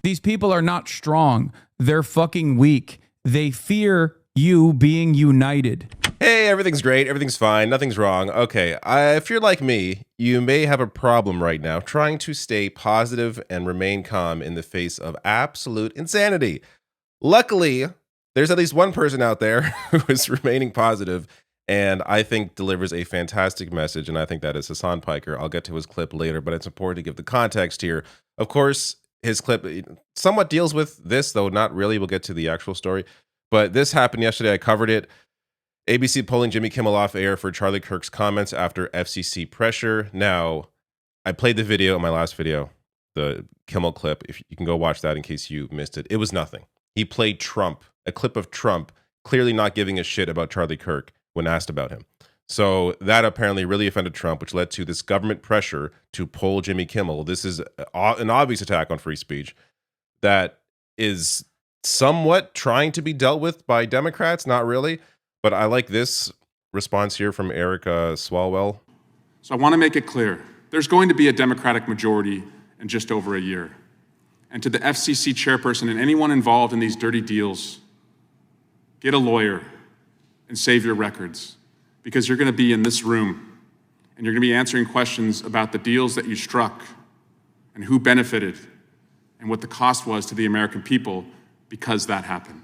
These people are not strong. They're fucking weak. They fear you being united. Hey, everything's great. Everything's fine. Nothing's wrong. Okay, if you're like me, you may have a problem right now trying to stay positive and remain calm in the face of absolute insanity. Luckily, there's at least one person out there who is remaining positive and I think delivers a fantastic message, and I think that is Hasan Piker. I'll get to his clip later, but it's important to give the context here. Of course, his clip somewhat deals with this, though not really. We'll get to the actual story. But this happened yesterday. I covered it. ABC pulling Jimmy Kimmel off air for Charlie Kirk's comments after FCC pressure. Now, I played the video in my last video, the Kimmel clip. If you can go watch that in case you missed it. It was nothing. He played Trump, a clip of Trump, clearly not giving a shit about Charlie Kirk when asked about him. So that apparently really offended Trump, which led to this government pressure to pull Jimmy Kimmel. This is an obvious attack on free speech that is somewhat trying to be dealt with by Democrats, not really. But I like this response here from Erica Swalwell. So I want to make it clear, there's going to be a Democratic majority in just over a year. And to the FCC chairperson and anyone involved in these dirty deals, get a lawyer and save your records, because you're going to be in this room and you're going to be answering questions about the deals that you struck and who benefited and what the cost was to the American people because that happened.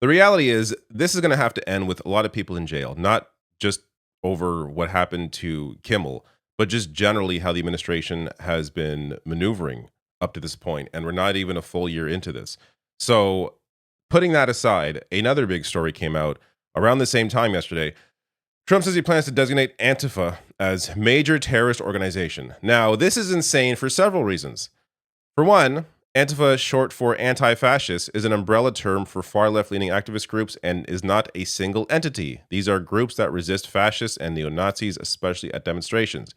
The reality is this is going to have to end with a lot of people in jail, not just over what happened to Kimmel, but just generally how the administration has been maneuvering up to this point. And we're not even a full year into this. So putting that aside, another big story came out around the same time yesterday. Trump says he plans to designate Antifa as major terrorist organization. Now, this is insane for several reasons. For one, Antifa, short for anti-fascist, is an umbrella term for far left-leaning activist groups and is not a single entity. These are groups that resist fascists and neo-Nazis, especially at demonstrations.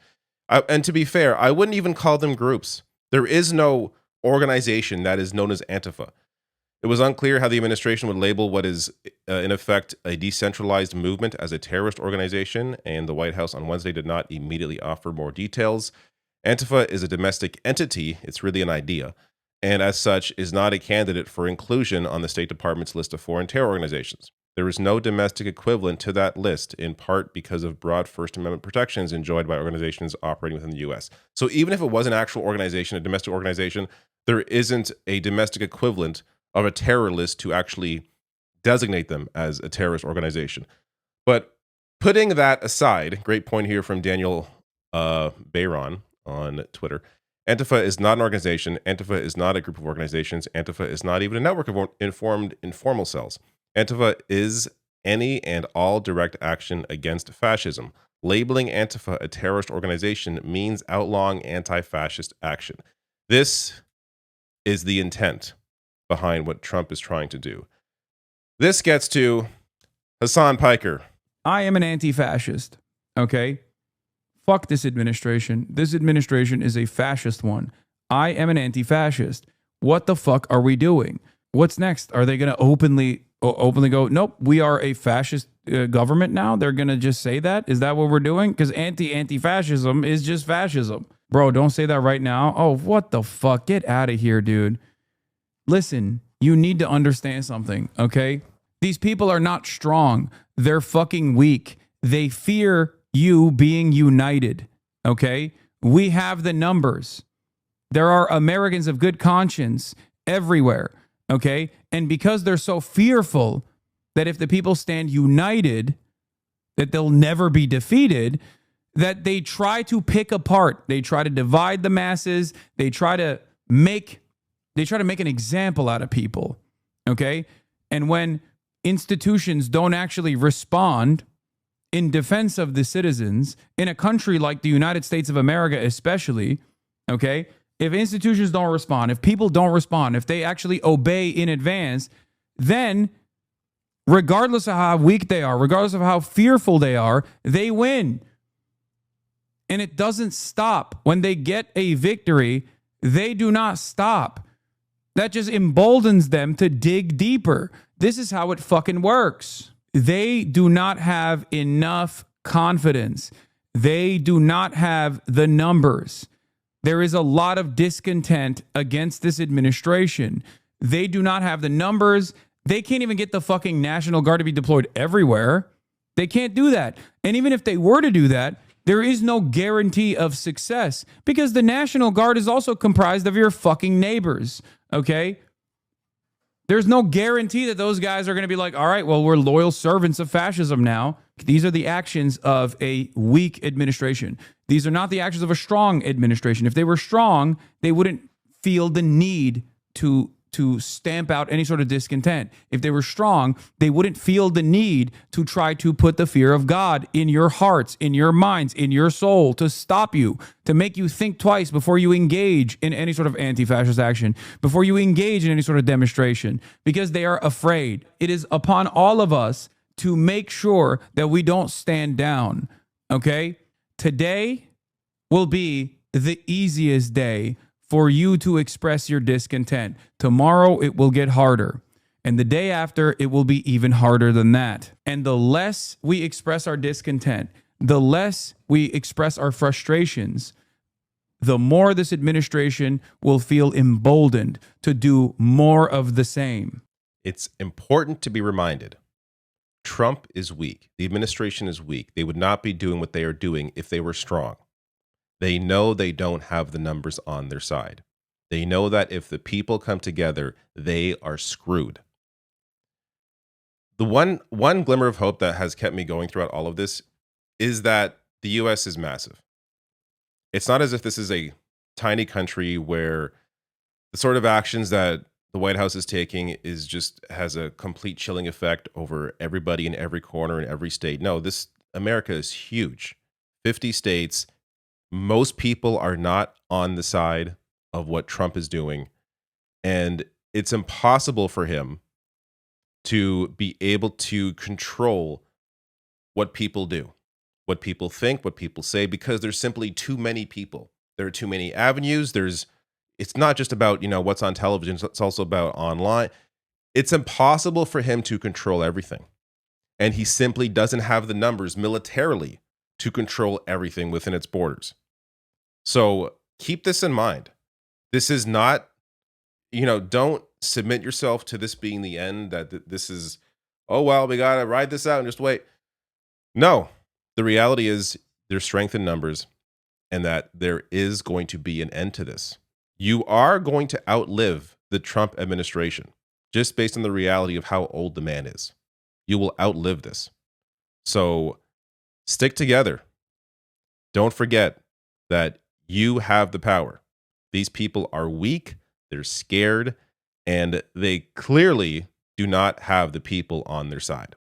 And to be fair, I wouldn't even call them groups. There is no organization that is known as Antifa. It was unclear how the administration would label what is, in effect, a decentralized movement as a terrorist organization, and the White House on Wednesday did not immediately offer more details. Antifa is a domestic entity. It's really an idea, and as such is not a candidate for inclusion on the State Department's list of foreign terror organizations. There is no domestic equivalent to that list, in part because of broad First Amendment protections enjoyed by organizations operating within the U.S. So even if it was an actual organization, a domestic organization, there isn't a domestic equivalent of a terror list to actually designate them as a terrorist organization. But putting that aside, great point here from Daniel Bayron on Twitter. Antifa is not an organization. Antifa is not a group of organizations. Antifa is not even a network of informal cells. Antifa is any and all direct action against fascism. Labeling Antifa a terrorist organization means outlawing anti-fascist action. This is the intent behind what Trump is trying to do. This gets to Hasan Piker. I am an anti-fascist, okay? Fuck this administration. This administration is a fascist one. I am an anti-fascist. What the fuck are we doing? What's next? Are they going to openly go, nope, we are a fascist government now? They're going to just say that? Is that what we're doing? Because anti-fascism is just fascism. Bro, don't say that right now. Oh, what the fuck? Get out of here, dude. Listen, you need to understand something, okay? These people are not strong. They're fucking weak. They fear you being united, okay? We have the numbers. There are Americans of good conscience everywhere, okay? And because they're so fearful that if the people stand united, that they'll never be defeated, that they try to pick apart. They try to divide the masses. They try to make an example out of people, okay? And when institutions don't actually respond in defense of the citizens, in a country like the United States of America especially, okay, if institutions don't respond, if people don't respond, if they actually obey in advance, then regardless of how weak they are, regardless of how fearful they are, they win. And it doesn't stop. When they get a victory, they do not stop. That just emboldens them to dig deeper. This is how it fucking works. They do not have enough confidence. They do not have the numbers. There is a lot of discontent against this administration. They do not have the numbers. They can't even get the fucking National Guard to be deployed everywhere. They can't do that. And even if they were to do that, there is no guarantee of success because the National Guard is also comprised of your fucking neighbors, okay? There's no guarantee that those guys are going to be like, all right, well, we're loyal servants of fascism now. These are the actions of a weak administration. These are not the actions of a strong administration. If they were strong, they wouldn't feel the need to stamp out any sort of discontent. If they were strong, they wouldn't feel the need to try to put the fear of God in your hearts, in your minds, in your soul, to stop you, to make you think twice before you engage in any sort of anti-fascist action, before you engage in any sort of demonstration, because they are afraid. It is upon all of us to make sure that we don't stand down, okay? Today will be the easiest day for you to express your discontent. Tomorrow, it will get harder. And the day after, it will be even harder than that. And the less we express our discontent, the less we express our frustrations, the more this administration will feel emboldened to do more of the same. It's important to be reminded, Trump is weak. The administration is weak. They would not be doing what they are doing if they were strong. They know they don't have the numbers on their side. They know that if the people come together, they are screwed. The one glimmer of hope that has kept me going throughout all of this is that the U.S. is massive. It's not as if this is a tiny country where the sort of actions that the White House is taking has a complete chilling effect over everybody in every corner in every state. No, America is huge. 50 states. Most people are not on the side of what Trump is doing, and it's impossible for him to be able to control what people do, what people think, what people say, because there's simply too many people. There are too many avenues. It's not just about, what's on television. It's also about online. It's impossible for him to control everything, and he simply doesn't have the numbers militarily to control everything within its borders. So keep this in mind. This is not, don't submit yourself to this being the end, that this is, oh, well, we got to ride this out and just wait. No, the reality is there's strength in numbers and that there is going to be an end to this. You are going to outlive the Trump administration just based on the reality of how old the man is. You will outlive this. So stick together. Don't forget that you have the power. These people are weak, they're scared, and they clearly do not have the people on their side.